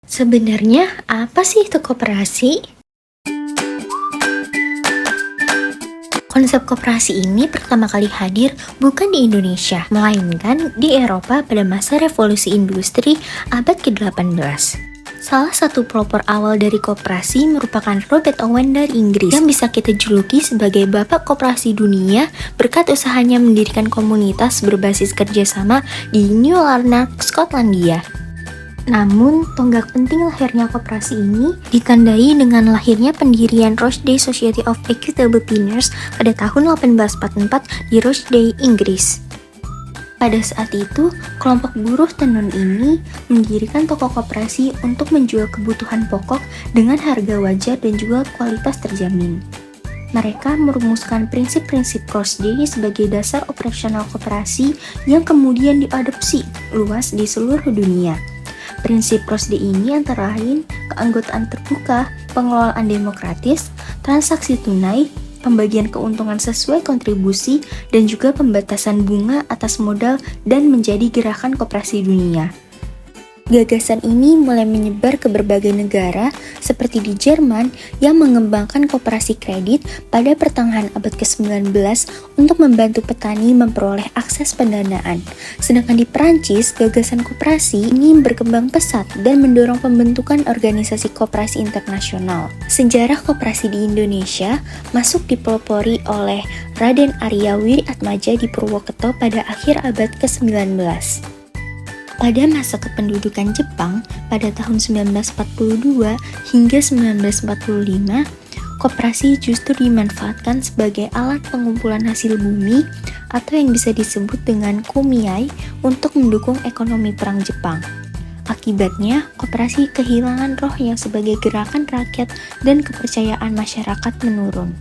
Sebenarnya apa sih itu koperasi? Konsep koperasi ini pertama kali hadir bukan di Indonesia, melainkan di Eropa pada masa revolusi industri abad ke-18. Salah satu pelopor awal dari koperasi merupakan Robert Owen dari Inggris, yang bisa kita juluki sebagai bapak koperasi dunia berkat usahanya mendirikan komunitas berbasis kerjasama di New Lanark, Skotlandia. Namun, tonggak penting lahirnya koperasi ini ditandai dengan lahirnya pendirian Rochdale Society of Equitable Tenures pada tahun 1844 di Rochdale, Inggris. Pada saat itu, kelompok buruh tenun ini mendirikan toko koperasi untuk menjual kebutuhan pokok dengan harga wajar dan juga kualitas terjamin. Mereka merumuskan prinsip-prinsip Rochdale sebagai dasar operasional koperasi yang kemudian diadopsi luas di seluruh dunia. Prinsip Rochdale ini antara lain keanggotaan terbuka, pengelolaan demokratis, transaksi tunai, pembagian keuntungan sesuai kontribusi, dan juga pembatasan bunga atas modal dan menjadi gerakan koperasi dunia. Gagasan ini mulai menyebar ke berbagai negara seperti di Jerman yang mengembangkan koperasi kredit pada pertengahan abad ke-19 untuk membantu petani memperoleh akses pendanaan. Sedangkan di Perancis, gagasan koperasi ini berkembang pesat dan mendorong pembentukan organisasi koperasi internasional. Sejarah koperasi di Indonesia masuk dipelopori oleh Raden Arya Wiriatmaja di Purwokerto pada akhir abad ke-19. Pada masa kependudukan Jepang pada tahun 1942 hingga 1945, koperasi justru dimanfaatkan sebagai alat pengumpulan hasil bumi atau yang bisa disebut dengan kumiai untuk mendukung ekonomi perang Jepang. Akibatnya, koperasi kehilangan rohnya sebagai gerakan rakyat dan kepercayaan masyarakat menurun.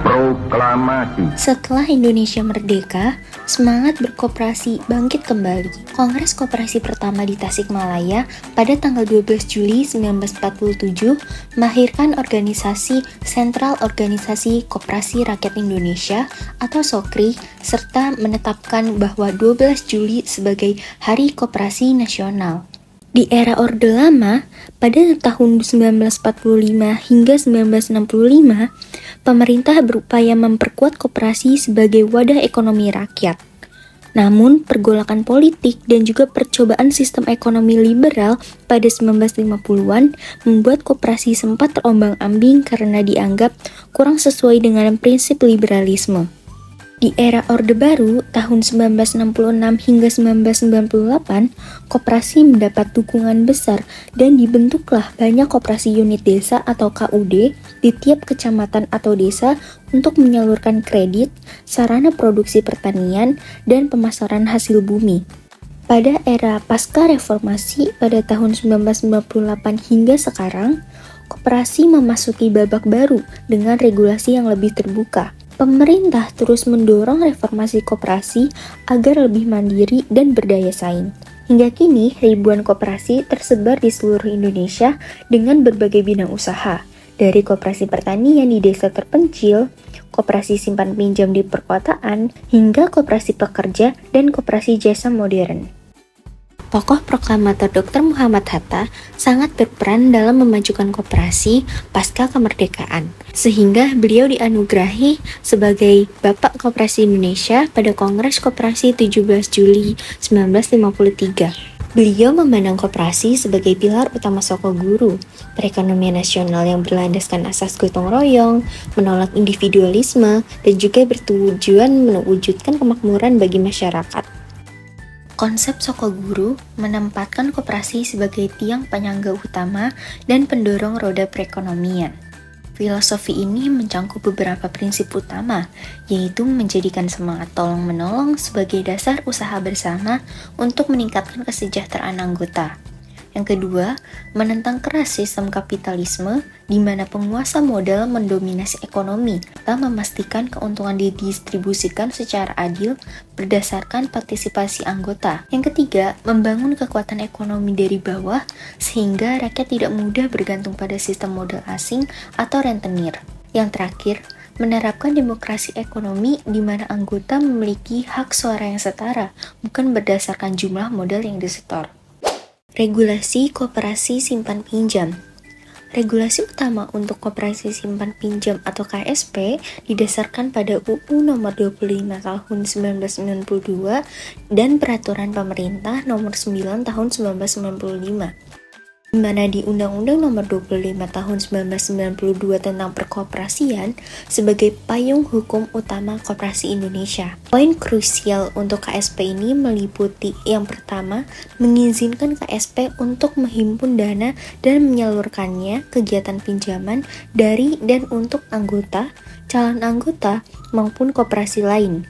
Proklamasi. Setelah Indonesia merdeka, semangat berkoperasi bangkit kembali. Kongres Koperasi pertama di Tasikmalaya pada tanggal 12 Juli 1947 melahirkan organisasi Sentral Organisasi Koperasi Rakyat Indonesia atau SOKRI serta menetapkan bahwa 12 Juli sebagai Hari Koperasi Nasional. Di era Orde Lama, pada tahun 1945 hingga 1965, pemerintah berupaya memperkuat koperasi sebagai wadah ekonomi rakyat. Namun, pergolakan politik dan juga percobaan sistem ekonomi liberal pada 1950-an membuat koperasi sempat terombang-ambing karena dianggap kurang sesuai dengan prinsip liberalisme. Di era Orde Baru, tahun 1966 hingga 1998, koperasi mendapat dukungan besar dan dibentuklah banyak koperasi unit desa atau KUD di tiap kecamatan atau desa untuk menyalurkan kredit, sarana produksi pertanian, dan pemasaran hasil bumi. Pada era pasca reformasi pada tahun 1998 hingga sekarang, koperasi memasuki babak baru dengan regulasi yang lebih terbuka. Pemerintah terus mendorong reformasi koperasi agar lebih mandiri dan berdaya saing. Hingga kini, ribuan koperasi tersebar di seluruh Indonesia dengan berbagai bidang usaha, dari koperasi pertanian di desa terpencil, koperasi simpan pinjam di perkotaan, hingga koperasi pekerja dan koperasi jasa modern. Tokoh proklamator Dr. Muhammad Hatta sangat berperan dalam memajukan koperasi pasca kemerdekaan, sehingga beliau dianugerahi sebagai Bapak Koperasi Indonesia pada Kongres Koperasi 17 Juli 1953. Beliau memandang koperasi sebagai pilar utama Soko Guru, perekonomian nasional yang berlandaskan asas gotong royong, menolak individualisme, dan juga bertujuan mewujudkan kemakmuran bagi masyarakat. Konsep Soko Guru menempatkan koperasi sebagai tiang penyangga utama dan pendorong roda perekonomian. Filosofi ini mencangkup beberapa prinsip utama, yaitu menjadikan semangat tolong-menolong sebagai dasar usaha bersama untuk meningkatkan kesejahteraan anggota. Yang kedua, menentang keras sistem kapitalisme di mana penguasa modal mendominasi ekonomi dan memastikan keuntungan didistribusikan secara adil berdasarkan partisipasi anggota. Yang ketiga, membangun kekuatan ekonomi dari bawah sehingga rakyat tidak mudah bergantung pada sistem modal asing atau rentenir. Yang terakhir, menerapkan demokrasi ekonomi di mana anggota memiliki hak suara yang setara, bukan berdasarkan jumlah modal yang disetor. Regulasi Koperasi Simpan Pinjam. Regulasi utama untuk Koperasi Simpan Pinjam atau KSP didasarkan pada UU Nomor 25 Tahun 1992 dan Peraturan Pemerintah Nomor 9 Tahun 1995. Di mana di Undang-Undang Nomor 25 Tahun 1992 tentang Perkoperasian sebagai payung hukum utama koperasi Indonesia. Poin krusial untuk KSP ini meliputi yang pertama, mengizinkan KSP untuk menghimpun dana dan menyalurkannya kegiatan pinjaman dari dan untuk anggota, calon anggota, maupun koperasi lain.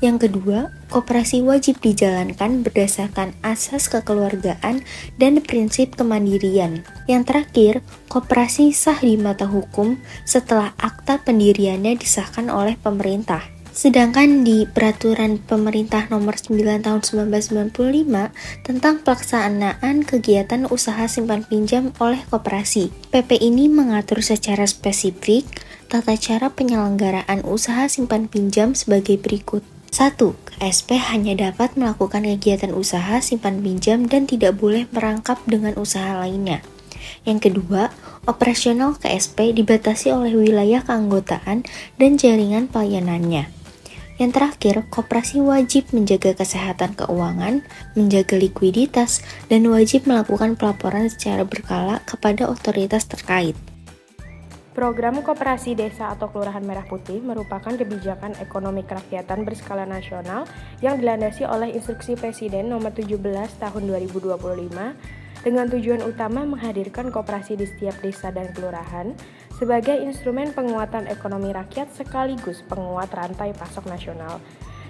Yang kedua, koperasi wajib dijalankan berdasarkan asas kekeluargaan dan prinsip kemandirian. Yang terakhir, koperasi sah di mata hukum setelah akta pendiriannya disahkan oleh pemerintah. Sedangkan di Peraturan Pemerintah Nomor 9 Tahun 1995 tentang pelaksanaan kegiatan usaha simpan pinjam oleh koperasi, PP ini mengatur secara spesifik tata cara penyelenggaraan usaha simpan pinjam sebagai berikut. 1. KSP hanya dapat melakukan kegiatan usaha simpan pinjam dan tidak boleh merangkap dengan usaha lainnya. Yang kedua, operasional KSP dibatasi oleh wilayah keanggotaan dan jaringan pelayanannya. Yang terakhir, koperasi wajib menjaga kesehatan keuangan, menjaga likuiditas, dan wajib melakukan pelaporan secara berkala kepada otoritas terkait. Program Koperasi Desa atau Kelurahan Merah Putih merupakan kebijakan ekonomi kerakyatan berskala nasional yang dilandasi oleh Instruksi Presiden Nomor 17 Tahun 2025 dengan tujuan utama menghadirkan koperasi di setiap desa dan kelurahan sebagai instrumen penguatan ekonomi rakyat sekaligus penguat rantai pasok nasional.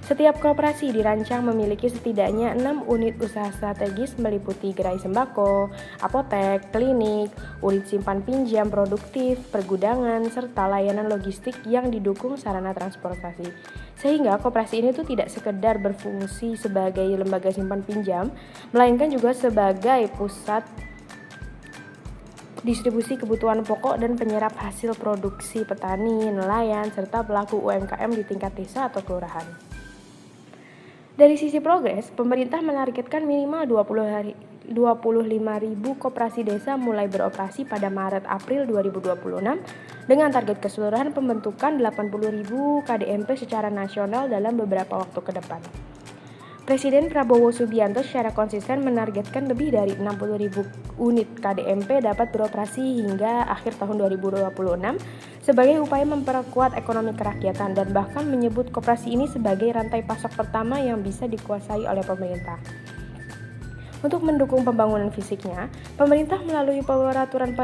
Setiap koperasi dirancang memiliki setidaknya 6 unit usaha strategis meliputi gerai sembako, apotek, klinik, unit simpan pinjam produktif, pergudangan, serta layanan logistik yang didukung sarana transportasi. Sehingga koperasi ini tuh tidak sekedar berfungsi sebagai lembaga simpan pinjam, melainkan juga sebagai pusat distribusi kebutuhan pokok dan penyerap hasil produksi petani, nelayan, serta pelaku UMKM di tingkat desa atau kelurahan. Dari sisi progres, pemerintah menargetkan minimal 25.000 koperasi desa mulai beroperasi pada Maret-April 2026 dengan target keseluruhan pembentukan 80.000 KDMP secara nasional dalam beberapa waktu ke depan. Presiden Prabowo Subianto secara konsisten menargetkan lebih dari 60.000 unit KDMP dapat beroperasi hingga akhir tahun 2026 sebagai upaya memperkuat ekonomi kerakyatan dan bahkan menyebut koperasi ini sebagai rantai pasok pertama yang bisa dikuasai oleh pemerintah. Untuk mendukung pembangunan fisiknya, pemerintah melalui Peraturan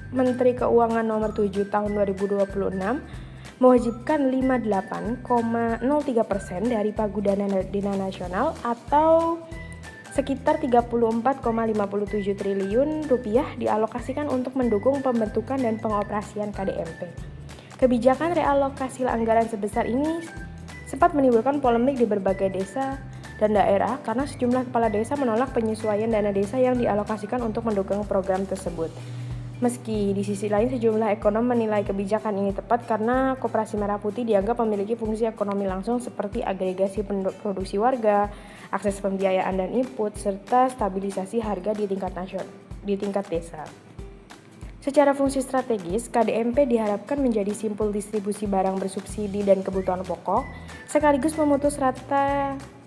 Menteri Keuangan Nomor 7 Tahun 2026 mewajibkan 58,03% dari pagu dana nasional atau sekitar 34,57 triliun rupiah dialokasikan untuk mendukung pembentukan dan pengoperasian KDMP. Kebijakan realokasi anggaran sebesar ini sempat menimbulkan polemik di berbagai desa dan daerah karena sejumlah kepala desa menolak penyesuaian dana desa yang dialokasikan untuk mendukung program tersebut. Meski di sisi lain sejumlah ekonom menilai kebijakan ini tepat karena Koperasi Merah Putih dianggap memiliki fungsi ekonomi langsung seperti agregasi produksi warga, akses pembiayaan dan input, serta stabilisasi harga di tingkat desa. Secara fungsi strategis, KDMP diharapkan menjadi simpul distribusi barang bersubsidi dan kebutuhan pokok, sekaligus memutus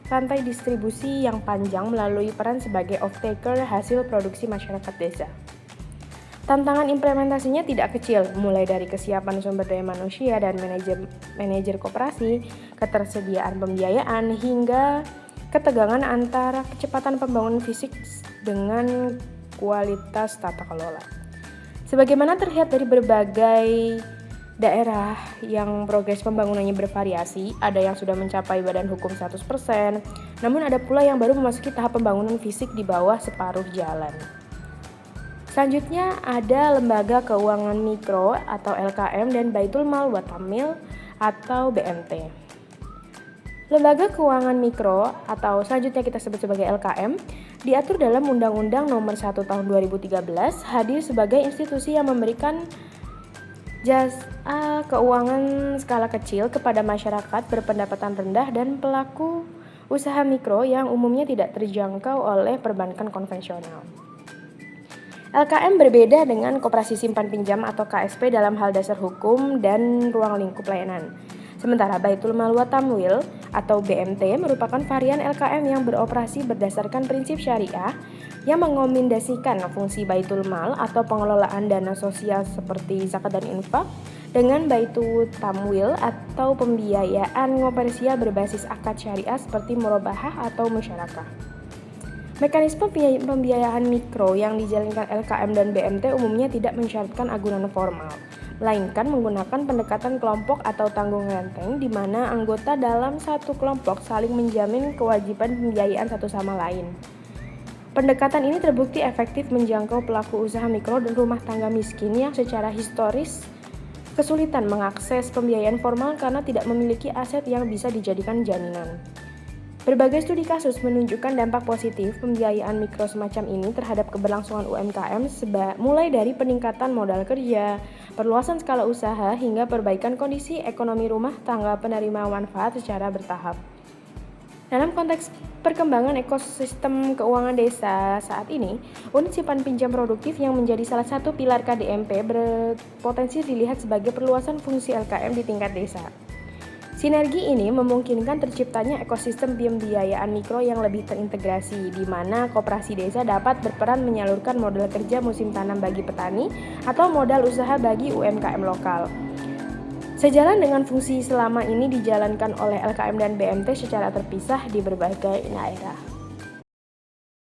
rantai distribusi yang panjang melalui peran sebagai off-taker hasil produksi masyarakat desa. Tantangan implementasinya tidak kecil, mulai dari kesiapan sumber daya manusia dan manajer koperasi, ketersediaan pembiayaan, hingga ketegangan antara kecepatan pembangunan fisik dengan kualitas tata kelola. Sebagaimana terlihat dari berbagai daerah yang progres pembangunannya bervariasi, ada yang sudah mencapai badan hukum 100%, namun ada pula yang baru memasuki tahap pembangunan fisik di bawah separuh jalan. Selanjutnya ada Lembaga Keuangan Mikro atau LKM dan Baitul Mal Watamil atau BMT. Lembaga Keuangan Mikro atau selanjutnya kita sebut sebagai LKM diatur dalam Undang-Undang Nomor 1 Tahun 2013 hadir sebagai institusi yang memberikan jasa keuangan skala kecil kepada masyarakat berpendapatan rendah dan pelaku usaha mikro yang umumnya tidak terjangkau oleh perbankan konvensional. LKM berbeda dengan koperasi simpan pinjam atau KSP dalam hal dasar hukum dan ruang lingkup layanan. Sementara Baitul Mal wa Tamwil atau BMT merupakan varian LKM yang beroperasi berdasarkan prinsip syariah yang mengombinasikan fungsi Baitul Mal atau pengelolaan dana sosial seperti zakat dan infak dengan Baitul Tamwil atau pembiayaan komersial berbasis akad syariah seperti murabahah atau musyarakah. Mekanisme pembiayaan mikro yang dijalankan LKM dan BMT umumnya tidak mensyaratkan agunan formal, melainkan menggunakan pendekatan kelompok atau tanggung renteng di mana anggota dalam satu kelompok saling menjamin kewajiban pembiayaan satu sama lain. Pendekatan ini terbukti efektif menjangkau pelaku usaha mikro dan rumah tangga miskin yang secara historis kesulitan mengakses pembiayaan formal karena tidak memiliki aset yang bisa dijadikan jaminan. Berbagai studi kasus menunjukkan dampak positif pembiayaan mikro semacam ini terhadap keberlangsungan UMKM mulai dari peningkatan modal kerja, perluasan skala usaha, hingga perbaikan kondisi ekonomi rumah tangga penerima manfaat secara bertahap. Dalam konteks perkembangan ekosistem keuangan desa saat ini, unit simpan pinjam produktif yang menjadi salah satu pilar KDMP berpotensi dilihat sebagai perluasan fungsi LKM di tingkat desa. Sinergi ini memungkinkan terciptanya ekosistem pembiayaan mikro yang lebih terintegrasi, di mana koperasi desa dapat berperan menyalurkan modal kerja musim tanam bagi petani atau modal usaha bagi UMKM lokal. Sejalan dengan fungsi selama ini dijalankan oleh LKM dan BMT secara terpisah di berbagai daerah.